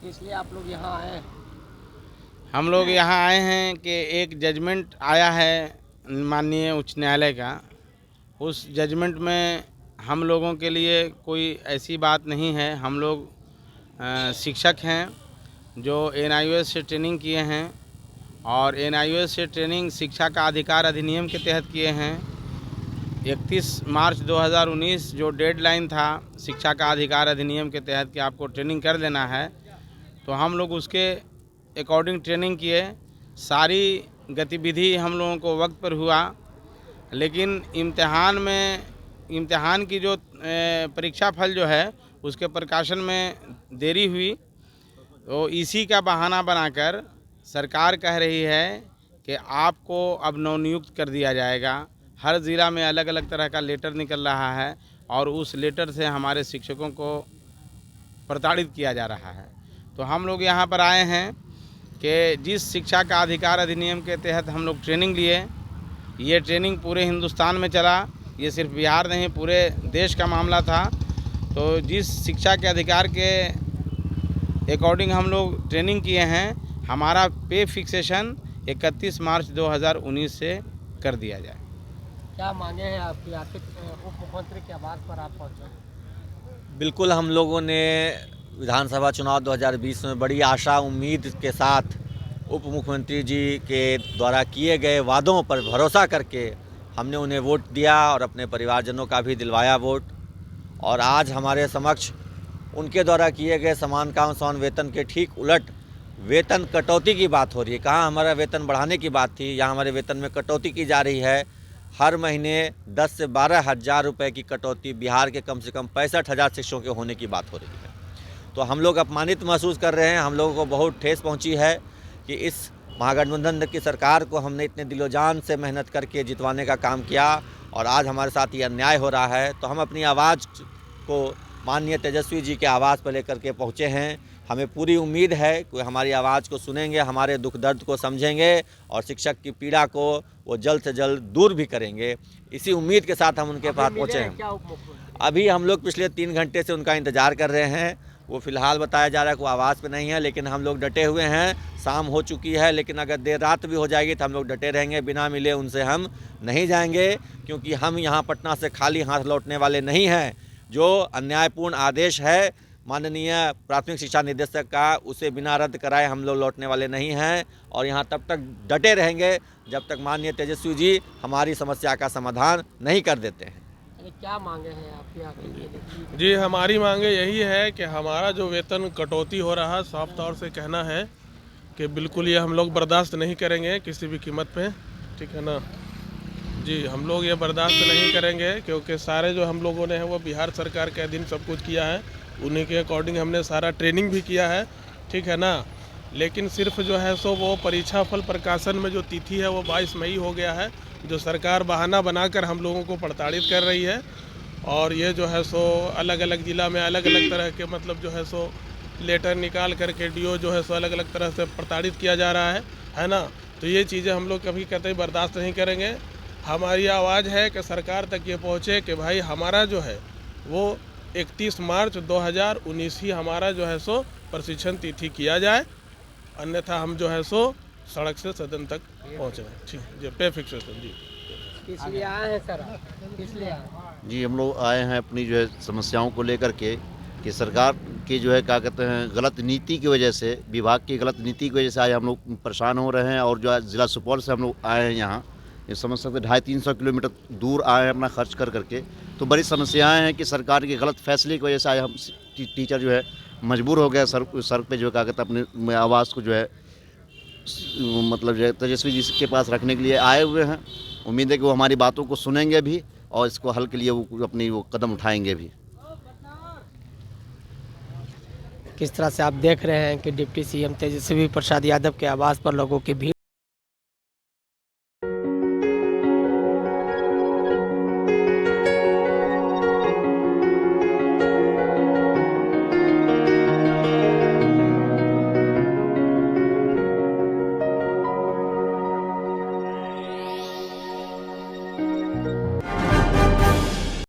इसलिए आप लोग यहाँ आए हैं? हम लोग यहाँ आए हैं कि एक जजमेंट आया है माननीय उच्च न्यायालय का। उस जजमेंट में हम लोगों के लिए कोई ऐसी बात नहीं है। हम लोग शिक्षक हैं जो एनआईओएस से ट्रेनिंग किए हैं और एनआईओएस से ट्रेनिंग शिक्षा का अधिकार अधिनियम के तहत किए हैं। 31 मार्च 2019 जो डेडलाइन था शिक्षा का अधिकार अधिनियम के तहत कि आपको ट्रेनिंग कर देना है, तो हम लोग उसके अकॉर्डिंग ट्रेनिंग किए। सारी गतिविधि हम लोगों को वक्त पर हुआ, लेकिन इम्तिहान की जो परीक्षा फल जो है उसके प्रकाशन में देरी हुई। तो इसी का बहाना बनाकर सरकार कह रही है कि आपको अब नवनियुक्त कर दिया जाएगा। हर ज़िला में अलग अलग तरह का लेटर निकल रहा है और उस लेटर से हमारे शिक्षकों को प्रताड़ित किया जा रहा है। तो हम लोग यहाँ पर आए हैं कि जिस शिक्षा का अधिकार अधिनियम के तहत हम लोग ट्रेनिंग लिए, ये ट्रेनिंग पूरे हिंदुस्तान में चला, ये सिर्फ बिहार नहीं पूरे देश का मामला था। तो जिस शिक्षा के अधिकार के अकॉर्डिंग हम लोग ट्रेनिंग किए हैं, हमारा पे फिक्सेशन 31 मार्च 2019 से कर दिया जाए। क्या मांगे हैं आपकी? आखिर उप मुख्यमंत्री के आवास पर आप पहुँचे? बिल्कुल, हम लोगों ने विधानसभा चुनाव 2020 में बड़ी आशा उम्मीद के साथ उप मुख्यमंत्री जी के द्वारा किए गए वादों पर भरोसा करके हमने उन्हें वोट दिया और अपने परिवारजनों का भी दिलवाया वोट। और आज हमारे समक्ष उनके द्वारा किए गए समान काम समान वेतन के ठीक उलट वेतन कटौती की बात हो रही है। कहाँ हमारा वेतन बढ़ाने की बात थी, यहाँ हमारे वेतन में कटौती की जा रही है। हर महीने 10 से 12 हज़ार रुपये की कटौती बिहार के कम से कम 65,000 शिक्षकों के होने की बात हो रही है। तो हम लोग अपमानित महसूस कर रहे हैं। हम लोगों को बहुत ठेस पहुंची है कि इस महागठबंधन की सरकार को हमने इतने दिलोजान से मेहनत करके जितवाने का काम किया और आज हमारे साथ ये अन्याय हो रहा है। तो हम अपनी आवाज़ को माननीय तेजस्वी जी के आवाज़ पर लेकर के पहुँचे हैं। हमें पूरी उम्मीद है कि हमारी आवाज़ को सुनेंगे, हमारे दुख दर्द को समझेंगे और शिक्षक की पीड़ा को वो जल्द से जल्द दूर भी करेंगे। इसी उम्मीद के साथ हम उनके पास पहुँचे हैं। अभी हम लोग पिछले 3 घंटे से उनका इंतज़ार कर रहे हैं। वो फ़िलहाल बताया जा रहा है कि वो आवाज़ पे नहीं है, लेकिन हम लोग डटे हुए हैं। शाम हो चुकी है, लेकिन अगर देर रात भी हो जाएगी तो हम लोग डटे रहेंगे। बिना मिले उनसे हम नहीं जाएंगे, क्योंकि हम यहाँ पटना से खाली हाथ लौटने वाले नहीं हैं। जो अन्यायपूर्ण आदेश है माननीय प्राथमिक शिक्षा निदेशक का, उसे बिना रद्द कराए हम लोग लौटने वाले नहीं हैं और यहाँ तब तक डटे रहेंगे जब तक माननीय तेजस्वी जी हमारी समस्या का समाधान नहीं कर देते हैं। क्या मांगे हैं आपकी आखिर? जी, हमारी मांगे यही है कि हमारा जो वेतन कटौती हो रहा है, साफ तौर से कहना है कि बिल्कुल ये हम लोग बर्दाश्त नहीं करेंगे किसी भी कीमत पे, ठीक है ना जी। हम लोग ये बर्दाश्त नहीं करेंगे क्योंकि सारे जो हम लोगों ने है वो बिहार सरकार के अधीन सब कुछ किया है, उन्हीं के अकॉर्डिंग हमने सारा ट्रेनिंग भी किया है, ठीक है ना। लेकिन सिर्फ जो है सो वो परीक्षा फल प्रकाशन में जो तिथि है वो 22 मई हो गया है, जो सरकार बहाना बनाकर हम लोगों को प्रताड़ित कर रही है। और ये जो है सो अलग अलग ज़िला में अलग अलग तरह के मतलब जो है सो लेटर निकाल करके डीओ जो है सो अलग अलग तरह से प्रताड़ित किया जा रहा है ना। तो ये चीज़ें हम लोग कभी कतई बर्दाश्त नहीं करेंगे। हमारी आवाज़ है कि सरकार तक ये पहुँचे कि भाई हमारा जो है वो 31 मार्च 2019 ही हमारा जो है सो प्रशिक्षण तिथि किया जाए, अन्यथा हम जो है सो सड़क से सदन तक पहुँचे। ठीक जी, पे फिक्सेशन जी। इसलिए आए हैं सर? इसलिए जी, हम लोग आए हैं अपनी जो है समस्याओं को लेकर के कि सरकार की जो है क्या कहते हैं गलत नीति की वजह से, विभाग की गलत नीति की वजह से आज हम लोग परेशान हो रहे हैं। और जो है ज़िला सुपौल से हम लोग आए हैं यहाँ, ये समझ सकते 250-300 किलोमीटर दूर आए हैं अपना खर्च कर करके। तो बड़ी समस्याएं हैं कि सरकार के गलत फैसले की वजह से आज हम टीचर जो है मजबूर हो गए सड़क पे जो क्या कहते हैं अपने आवाज़ को जो है मतलब जो है तेजस्वी जी के पास रखने के लिए आए हुए हैं। उम्मीद है कि वो हमारी बातों को सुनेंगे भी और इसको हल के लिए वो अपनी वो कदम उठाएंगे भी। किस तरह से आप देख रहे हैं कि डिप्टी सीएम तेजस्वी प्रसाद यादव के आवास पर लोगों की भीड़